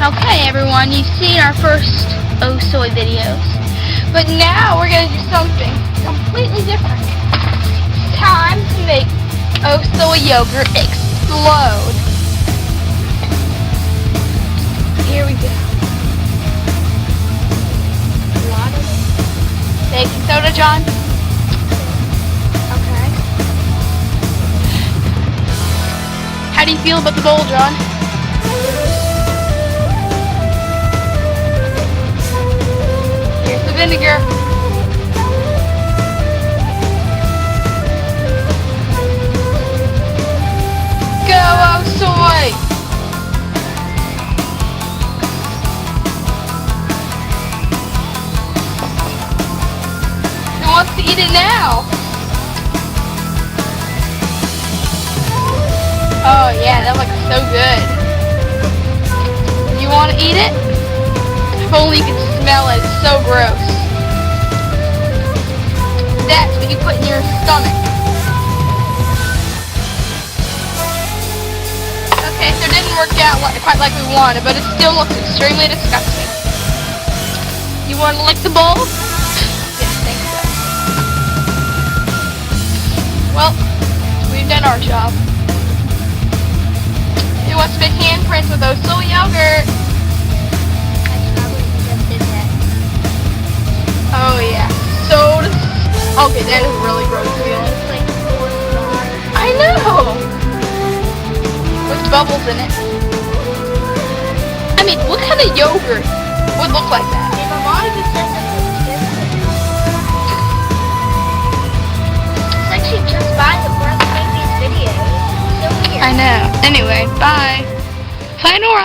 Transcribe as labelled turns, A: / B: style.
A: Okay, everyone, you've seen our first Oh Soy videos, but now we're going to do something completely different. It's time to make Oh Soy yogurt explode. Here we go. A lot of it. Baking soda, John? Okay. How do you feel about the bowl, John? Here's the vinegar. Go, Oh Soy! Who wants to eat it now? Oh yeah, that looks so good. You want to eat it? If only you could smell it. It's so gross. That's what you put in your stomach. Okay, so it didn't work out quite like we wanted, but it still looks extremely disgusting. You want to lick the bowl? Didn't think so. Well, we've done our job. Who wants to make handprints with Oh Soy yogurt? Oh yeah. So okay, that is really gross feeling. I know! With bubbles in it. I mean, what kind of yogurt would look like that?
B: Actually, just buy the world to make these videos. So weird.
A: I know. Anyway, bye. Sayonara.